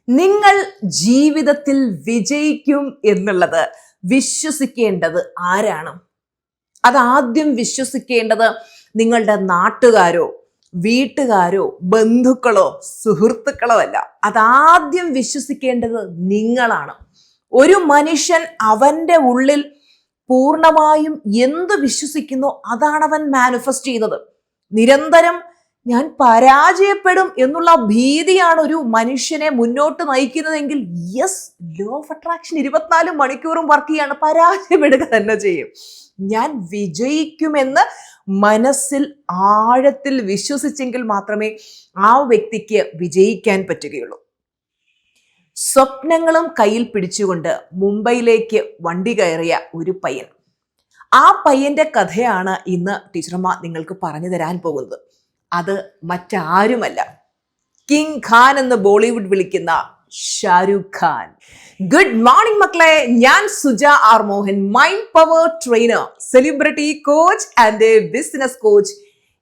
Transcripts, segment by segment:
നിങ്ങൾ ജീവിതത്തിൽ വിജയിക്കും എന്നുള്ളത് വിശ്വസിക്കേണ്ടത് ആരാണ്? അതാദ്യം വിശ്വസിക്കേണ്ടത് നിങ്ങളുടെ നാട്ടുകാരോ വീട്ടുകാരോ ബന്ധുക്കളോ സുഹൃത്തുക്കളോ അല്ല. അതാദ്യം വിശ്വസിക്കേണ്ടത് നിങ്ങളാണ്. ഒരു മനുഷ്യൻ അവന്റെ ഉള്ളിൽ പൂർണ്ണമായും എന്ത് വിശ്വസിക്കുന്നോ അതാണ് അവൻ മാനിഫെസ്റ്റ് ചെയ്യുന്നത്. നിരന്തരം ഞാൻ പരാജയപ്പെടും എന്നുള്ള ഭീതിയാണ് ഒരു മനുഷ്യനെ മുന്നോട്ട് നയിക്കുന്നതെങ്കിൽ യെസ്, ലോ ഓഫ് അട്രാക്ഷൻ 24 മണിക്കൂറും വർക്ക് ചെയ്യാണ്. പരാജയപ്പെടുക തന്നെ ചെയ്യും. ഞാൻ വിജയിക്കുമെന്ന് മനസ്സിൽ ആഴത്തിൽ വിശ്വസിച്ചെങ്കിൽ മാത്രമേ ആ വ്യക്തിക്ക് വിജയിക്കാൻ പറ്റുകയുള്ളൂ. സ്വപ്നങ്ങളും കയ്യിൽ പിടിച്ചുകൊണ്ട് മുംബൈയിലേക്ക് വണ്ടി കയറിയ ഒരു പയ്യൻ. ആ പയ്യന്റെ കഥയാണ് ഇന്ന് ടീച്ചർമ്മ നിങ്ങൾക്ക് പറഞ്ഞു തരാൻ പോകുന്നത്. അത് മറ്റാരുമല്ല, കിങ് ഖാൻ എന്ന് ബോളിവുഡ് വിളിക്കുന്ന ഷാരൂഖ് ഖാൻ. ഗുഡ് മോർണിംഗ് മക്കളെ, ഞാൻ Suja R Mohan, mind power trainer, celebrity coach and business coach.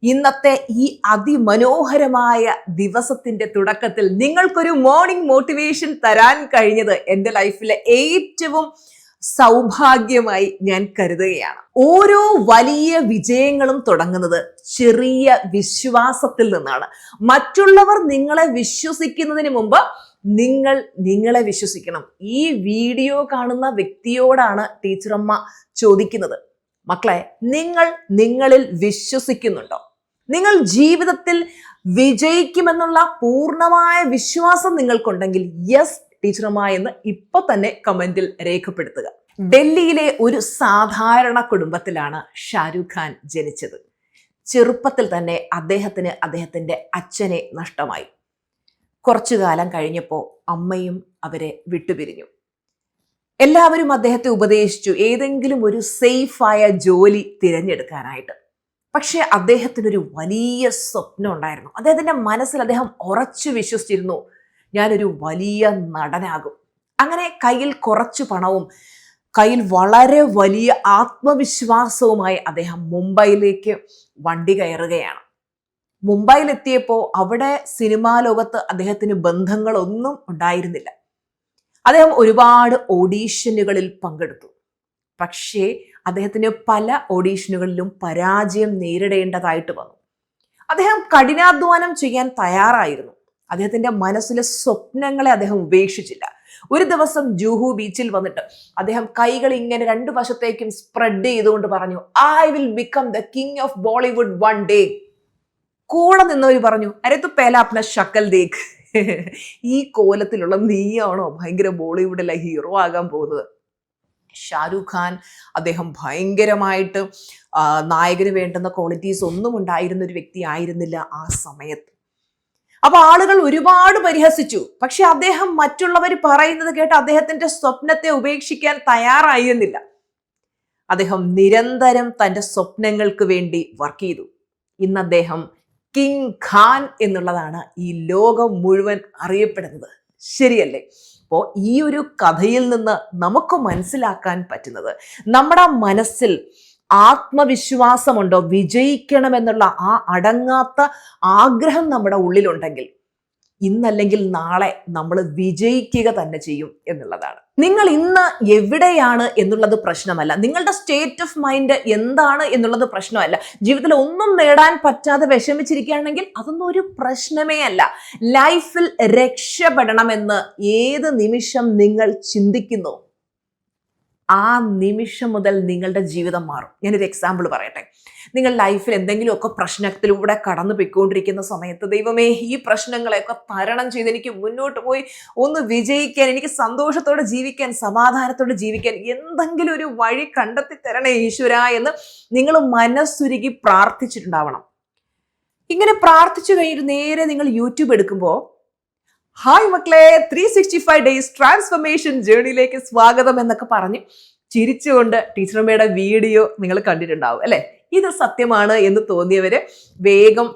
ഇന്നത്തെ ഈ അതിമനോഹരമായ ദിവസത്തിന്റെ തുടക്കത്തിൽ നിങ്ങൾക്കൊരു മോർണിംഗ് മോട്ടിവേഷൻ തരാൻ കഴിഞ്ഞത് എൻ്റെ ലൈഫിലെ ഏറ്റവും സൗഭാഗ്യമായി ഞാൻ കരുതുകയാണ്. ഓരോ വലിയ വിജയങ്ങളും തുടങ്ങുന്നത് ചെറിയ വിശ്വാസത്തിൽ നിന്നാണ്. മറ്റുള്ളവർ നിങ്ങളെ വിശ്വസിക്കുന്നതിന് മുമ്പ് നിങ്ങൾ നിങ്ങളെ വിശ്വസിക്കണം. ഈ വീഡിയോ കാണുന്ന വ്യക്തിയോടാണ് ടീച്ചറമ്മ ചോദിക്കുന്നത്, മക്കളെ, നിങ്ങൾ നിങ്ങളിൽ വിശ്വസിക്കുന്നുണ്ടോ? നിങ്ങൾ ജീവിതത്തിൽ വിജയിക്കുമെന്നുള്ള പൂർണ്ണമായ വിശ്വാസം നിങ്ങൾക്കുണ്ടെങ്കിൽ യെസ് ടീച്ചറമ്മ എന്ന് ഇപ്പൊ തന്നെ കമന്റിൽ രേഖപ്പെടുത്തുക. ഡൽഹിയിലെ ഒരു സാധാരണ കുടുംബത്തിലാണ് ഷാരൂഖ് ഖാൻ ജനിച്ചത്. ചെറുപ്പത്തിൽ തന്നെ അദ്ദേഹത്തിന്റെ അച്ഛനെ നഷ്ടമായി. കുറച്ചു കാലം കഴിഞ്ഞപ്പോൾ അമ്മയും അവരെ വിട്ടുപിരിഞ്ഞു. എല്ലാവരും അദ്ദേഹത്തെ ഉപദേശിച്ചു ഏതെങ്കിലും ഒരു സേഫായ ജോലി തിരഞ്ഞെടുക്കാനായിട്ട്. പക്ഷെ അദ്ദേഹത്തിനൊരു വലിയ സ്വപ്നം ഉണ്ടായിരുന്നു. അദ്ദേഹത്തിന്റെ മനസ്സിൽ അദ്ദേഹം ഉറച്ചു വിശ്വസിച്ചിരുന്നു, ഞാനൊരു വലിയ നടനാകും. അങ്ങനെ കയ്യിൽ കുറച്ചു പണവും കയ്യിൽ വളരെ വലിയ ആത്മവിശ്വാസവുമായി അദ്ദേഹം മുംബൈയിലേക്ക് വണ്ടി കയറുകയാണ്. മുംബൈയിലെത്തിയപ്പോൾ അവിടെ സിനിമാ ലോകത്ത് അദ്ദേഹത്തിന് ബന്ധങ്ങളൊന്നും ഉണ്ടായിരുന്നില്ല. അദ്ദേഹം ഒരുപാട് ഓഡീഷനുകളിൽ പങ്കെടുത്തു. പക്ഷേ അദ്ദേഹത്തിന് പല ഓഡീഷനുകളിലും പരാജയം നേരിടേണ്ടതായിട്ട് വന്നു. അദ്ദേഹം കഠിനാധ്വാനം ചെയ്യാൻ തയ്യാറായിരുന്നു. അദ്ദേഹത്തിന്റെ മനസ്സിലെ സ്വപ്നങ്ങളെ അദ്ദേഹം ഉപേക്ഷിച്ചില്ല. ഒരു ദിവസം ജൂഹു ബീച്ചിൽ വന്നിട്ട് അദ്ദേഹം കൈകൾ ഇങ്ങനെ രണ്ടു വശത്തേക്കും സ്പ്രെഡ് ചെയ്തുകൊണ്ട് പറഞ്ഞു, I will become the king of Bollywood one day. കൂടെ നിന്നവർ പറഞ്ഞു, അരെ തു പേല അപ്ന ശക്കൽ ദേഖ്, ഈ കോലത്തിലുള്ള നീയാണോ ഭയങ്കര ബോളിവുഡിലെ ഹീറോ ആകാൻ പോകുന്നത്? ഷാരൂഖ് ഖാൻ അദ്ദേഹം ഭയങ്കരമായിട്ട് നായകന് വേണ്ടുന്ന ക്വാളിറ്റീസ് ഒന്നും ഉണ്ടായിരുന്ന ഒരു വ്യക്തി ആയിരുന്നില്ല ആ സമയത്ത്. അപ്പൊ ആളുകൾ ഒരുപാട് പരിഹസിച്ചു. പക്ഷെ അദ്ദേഹം മറ്റുള്ളവർ പറയുന്നത് കേട്ട് അദ്ദേഹത്തിന്റെ സ്വപ്നത്തെ ഉപേക്ഷിക്കാൻ തയ്യാറായിരുന്നില്ല. അദ്ദേഹം നിരന്തരം തന്റെ സ്വപ്നങ്ങൾക്ക് വേണ്ടി വർക്ക് ചെയ്തു. ഇന്ന് അദ്ദേഹം കിങ് ഖാൻ എന്നുള്ളതാണ് ഈ ലോകം മുഴുവൻ അറിയപ്പെടുന്നത്. ശരിയല്ലേ? അപ്പോൾ ഈ ഒരു കഥയിൽ നിന്ന് നമുക്ക് മനസ്സിലാക്കാൻ പറ്റുന്നത്, നമ്മുടെ മനസ്സിൽ ആത്മവിശ്വാസമുണ്ടോ, വിജയിക്കണമെന്നുള്ള ആ അടങ്ങാത്ത ആഗ്രഹം നമ്മുടെ ഉള്ളിലുണ്ടെങ്കിൽ ഇന്നല്ലെങ്കിൽ നാളെ നമ്മൾ വിജയിക്കുക തന്നെ ചെയ്യും എന്നുള്ളതാണ്. നിങ്ങൾ ഇന്ന് എവിടെയാണ് എന്നുള്ളത് പ്രശ്നമല്ല, നിങ്ങളുടെ സ്റ്റേറ്റ് ഓഫ് മൈൻഡ് എന്താണ് എന്നുള്ളത് പ്രശ്നമല്ല. ജീവിതത്തിൽ ഒന്നും നേടാൻ പറ്റാതെ വിഷമിച്ചിരിക്കുകയാണെങ്കിൽ അതൊന്നും ഒരു പ്രശ്നമേ അല്ല. ലൈഫിൽ രക്ഷപ്പെടണമെന്ന് ഏത് നിമിഷം നിങ്ങൾ ചിന്തിക്കുന്നു ആ നിമിഷം മുതൽ നിങ്ങളുടെ ജീവിതം മാറും. ഞാനൊരു എക്സാമ്പിൾ പറയട്ടെ. നിങ്ങൾ ലൈഫിൽ എന്തെങ്കിലുമൊക്കെ പ്രശ്നത്തിലൂടെ കടന്നു പോയിക്കൊണ്ടിരിക്കുന്ന സമയത്ത്, ദൈവമേ, ഈ പ്രശ്നങ്ങളെയൊക്കെ തരണം ചെയ്ത് എനിക്ക് മുന്നോട്ട് പോയി ഒന്ന് വിജയിക്കാൻ, എനിക്ക് സന്തോഷത്തോടെ ജീവിക്കാൻ, സമാധാനത്തോടെ ജീവിക്കാൻ എന്തെങ്കിലും ഒരു വഴി കണ്ടെത്തി തരണേ ഈശ്വര എന്ന് നിങ്ങൾ മനസ്സുരുകി പ്രാർത്ഥിച്ചിട്ടുണ്ടാവണം. ഇങ്ങനെ പ്രാർത്ഥിച്ചു കഴിഞ്ഞിട്ട് നേരെ നിങ്ങൾ യൂട്യൂബ് എടുക്കുമ്പോൾ, ഹായ് മക്കളെ, 365 ഡേയ്സ് ട്രാൻസ്ഫർമേഷൻ ജേർണിയിലേക്ക് സ്വാഗതം എന്നൊക്കെ പറഞ്ഞ് ചിരിച്ചുകൊണ്ട് ടീച്ചറമ്മയുടെ വീഡിയോ നിങ്ങൾ കണ്ടിട്ടുണ്ടാവും അല്ലെ? ഇത് സത്യമാണ് എന്ന് തോന്നിയവര് വേഗം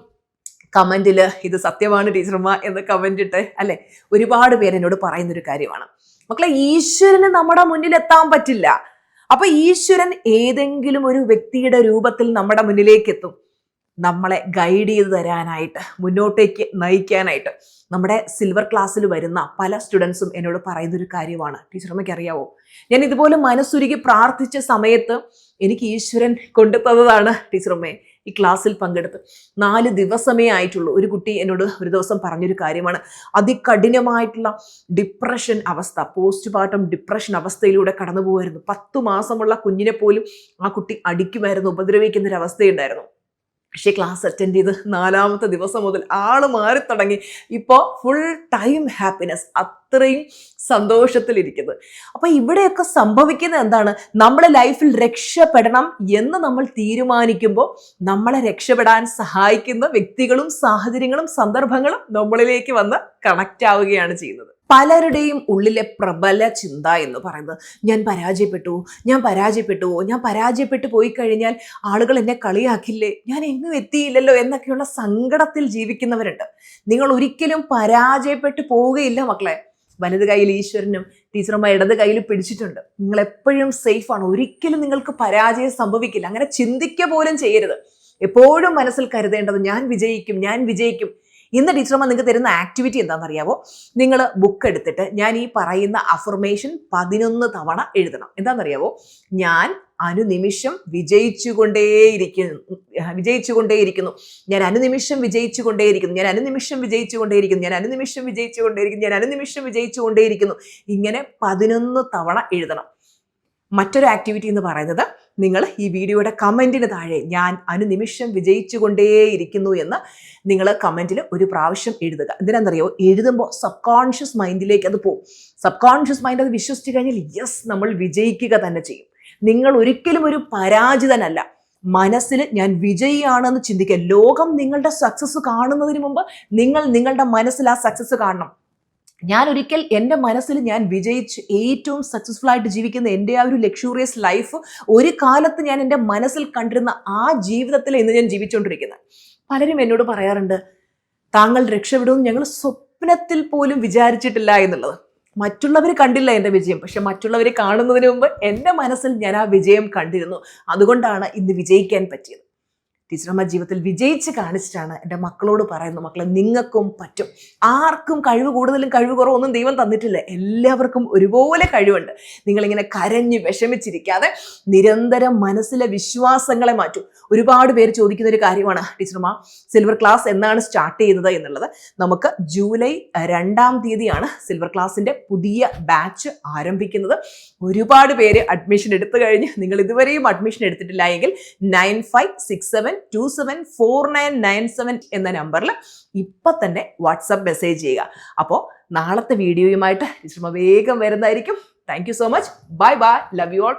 കമന്റില് ഇത് സത്യമാണ് ടീച്ചറമ്മ എന്ന് കമന്റ് ഇട്ട് അല്ലെ? ഒരുപാട് പേര് എന്നോട് പറയുന്നൊരു കാര്യമാണ്, മക്കളെ, ഈശ്വരന് നമ്മുടെ മുന്നിൽ എത്താൻ പറ്റില്ല. അപ്പൊ ഈശ്വരൻ ഏതെങ്കിലും ഒരു വ്യക്തിയുടെ രൂപത്തിൽ നമ്മുടെ മുന്നിലേക്ക് എത്തും. നമ്മളെ ഗൈഡ് ചെയ്ത് തരാനായിട്ട്, മുന്നോട്ടേക്ക് നയിക്കാനായിട്ട്. നമ്മുടെ സിൽവർ ക്ലാസ്സിൽ വരുന്ന പല സ്റ്റുഡൻസും എന്നോട് പറയുന്നൊരു കാര്യമാണ്, ടീച്ചറമ്മയ്ക്ക് അറിയാവോ, ഞാൻ ഇതുപോലെ മനസ്സുരുകി പ്രാർത്ഥിച്ച സമയത്ത് എനിക്ക് ഈശ്വരൻ കൊണ്ടുതന്നതാണ് ടീച്ചറമ്മയെ ഈ ക്ലാസ്സിൽ പങ്കെടുത്ത്. 4 ദിവസമേ ആയിട്ടുള്ളൂ. ഒരു കുട്ടി എന്നോട് ഒരു ദിവസം പറഞ്ഞൊരു കാര്യമാണ്, അതികഠിനമായിട്ടുള്ള ഡിപ്രഷൻ അവസ്ഥ, പോസ്റ്റ് പാർട്ടം ഡിപ്രഷൻ അവസ്ഥയിലൂടെ കടന്നു പോകുമായിരുന്നു. 10 മാസമുള്ള കുഞ്ഞിനെ പോലും ആ കുട്ടി അടിക്കുമായിരുന്നു, ഉപദ്രവിക്കുന്നൊരവസ്ഥയുണ്ടായിരുന്നു. പക്ഷേ ക്ലാസ് അറ്റൻഡ് ചെയ്ത് 4ാമത്തെ ദിവസം മുതൽ ആള് മാറി തുടങ്ങി. ഇപ്പോൾ ഫുൾ ടൈം ഹാപ്പിനെസ്, അത്രയും സന്തോഷത്തിലിരിക്കുന്നത്. അപ്പൊ ഇവിടെയൊക്കെ സംഭവിക്കുന്നത് എന്താണ്, നമ്മളെ ലൈഫിൽ രക്ഷപ്പെടണം എന്ന് നമ്മൾ തീരുമാനിക്കുമ്പോൾ നമ്മളെ രക്ഷപ്പെടാൻ സഹായിക്കുന്ന വ്യക്തികളും സാഹചര്യങ്ങളും സന്ദർഭങ്ങളും നമ്മളിലേക്ക് വന്ന് കണക്റ്റ് ആവുകയാണ് ചെയ്യുന്നത്. പലരുടെയും ഉള്ളിലെ പ്രബല ചിന്ത എന്ന് പറയുന്നത്, ഞാൻ പരാജയപ്പെട്ടു പോയി കഴിഞ്ഞാൽ ആളുകൾ എന്നെ കളിയാക്കില്ലേ, ഞാൻ എങ്ങും എത്തിയില്ലല്ലോ എന്നൊക്കെയുള്ള സങ്കടത്തിൽ ജീവിക്കുന്നവരുണ്ട്. നിങ്ങൾ ഒരിക്കലും പരാജയപ്പെട്ടു പോവുകയില്ല മക്കളെ. വലത് കയ്യിൽ ഈശ്വരനും ടീച്ചറമ്മ ഇടത് കയ്യിൽ പിടിച്ചിട്ടുണ്ട്. നിങ്ങൾ എപ്പോഴും സേഫാണ്. ഒരിക്കലും നിങ്ങൾക്ക് പരാജയം സംഭവിക്കില്ല. അങ്ങനെ ചിന്തിക്കുക പോലും ചെയ്യരുത്. എപ്പോഴും മനസ്സിൽ കരുതേണ്ടത് ഞാൻ വിജയിക്കും. ഇന്ന് ടീച്ചറമ്മ നിങ്ങൾക്ക് തരുന്ന ആക്ടിവിറ്റി എന്താണെന്നറിയാവോ, നിങ്ങൾ ബുക്ക് എടുത്തിട്ട് ഞാൻ ഈ പറയുന്ന അഫർമേഷൻ 11 തവണ എഴുതണം. എന്താണെന്നറിയാവോ, ഞാൻ അനുനിമിഷം വിജയിച്ചുകൊണ്ടേയിരിക്കുന്നു, ഞാൻ അനുനിമിഷം വിജയിച്ചുകൊണ്ടേയിരിക്കുന്നു. ഇങ്ങനെ 11 തവണ എഴുതണം. മറ്റൊരു ആക്ടിവിറ്റി എന്ന് പറയുന്നത്, നിങ്ങൾ ഈ വീഡിയോയുടെ കമൻറ്റിന് താഴെ ഞാൻ അനുനിമിഷം വിജയിച്ചുകൊണ്ടേയിരിക്കുന്നു എന്ന് നിങ്ങൾ കമൻറ്റിൽ ഒരു പ്രാവശ്യം എഴുതുക. എന്തിനാണെന്നറിയോ, എഴുതുമ്പോൾ സബ് കോൺഷ്യസ് മൈൻഡിലേക്ക് അത് പോകും. സബ് കോൺഷ്യസ് മൈൻഡ് അത് വിശ്വസിച്ച് കഴിഞ്ഞാൽ യെസ്, നമ്മൾ വിജയിക്കുക തന്നെ ചെയ്യും. നിങ്ങൾ ഒരിക്കലും ഒരു പരാജിതനല്ല. മനസ്സിൽ ഞാൻ വിജയിയാണെന്ന് ചിന്തിക്കുക. ലോകം നിങ്ങളുടെ സക്സസ് കാണുന്നതിന് മുമ്പ് നിങ്ങൾ നിങ്ങളുടെ മനസ്സിൽ ആ സക്സസ് കാണണം. ഞാൻ ഒരിക്കൽ എൻ്റെ മനസ്സിൽ ഞാൻ വിജയിച്ച് ഏറ്റവും സക്സസ്ഫുൾ ആയിട്ട് ജീവിക്കുന്ന എൻ്റെ ആ ഒരു ലക്ഷൂറിയസ് ലൈഫ് ഒരു കാലത്ത് ഞാൻ എൻ്റെ മനസ്സിൽ കണ്ടിരുന്ന ആ ജീവിതത്തിൽ ഇന്ന് ഞാൻ ജീവിച്ചുകൊണ്ടിരിക്കുന്നത്. പലരും എന്നോട് പറയാറുണ്ട്, താങ്കൾ രക്ഷപ്പെടുമെന്ന് ഞങ്ങൾ സ്വപ്നത്തിൽ പോലും വിചാരിച്ചിട്ടില്ല എന്നുള്ളത്. മറ്റുള്ളവർ കണ്ടില്ല എൻ്റെ വിജയം, പക്ഷെ മറ്റുള്ളവർ കാണുന്നതിന് മുമ്പ് എൻ്റെ മനസ്സിൽ ഞാൻ ആ വിജയം കണ്ടിരുന്നു. അതുകൊണ്ടാണ് ഇന്ന് വിജയിക്കാൻ പറ്റിയത്. ടീച്ചറമ്മ ജീവിതത്തിൽ വിജയിച്ച് കാണിച്ചിട്ടാണ് എൻ്റെ മക്കളോട് പറയുന്നത്, മക്കളെ നിങ്ങൾക്കും പറ്റും. ആർക്കും കഴിവ് കൂടുതലും കഴിവ് കുറവൊന്നും ദൈവം തന്നിട്ടില്ല. എല്ലാവർക്കും ഒരുപോലെ കഴിവുണ്ട്. നിങ്ങളിങ്ങനെ കരഞ്ഞ് വിഷമിച്ചിരിക്കാതെ നിരന്തരം മനസ്സിലെ വിശ്വാസങ്ങളെ മാറ്റും. ഒരുപാട് പേര് ചോദിക്കുന്ന ഒരു കാര്യമാണ്, ടീച്ചർമാ സിൽവർ ക്ലാസ് എന്നാണ് സ്റ്റാർട്ട് ചെയ്യുന്നത് എന്നുള്ളത്. നമുക്ക് ജൂലൈ 2-ാം തീയതിയാണ് സിൽവർ ക്ലാസിൻ്റെ പുതിയ ബാച്ച് ആരംഭിക്കുന്നത്. ഒരുപാട് പേര് അഡ്മിഷൻ എടുത്തു കഴിഞ്ഞ്, നിങ്ങൾ ഇതുവരെയും അഡ്മിഷൻ എടുത്തിട്ടില്ല എങ്കിൽ 9567274997 എന്ന നമ്പറിൽ ഇപ്പം തന്നെ വാട്സപ്പ് മെസ്സേജ് ചെയ്യുക. അപ്പോൾ നാളത്തെ വീഡിയോയുമായിട്ട് ടീച്ചർമാർ വേഗം വരുന്നതായിരിക്കും. Thank you so much. Bye bye. Love you all.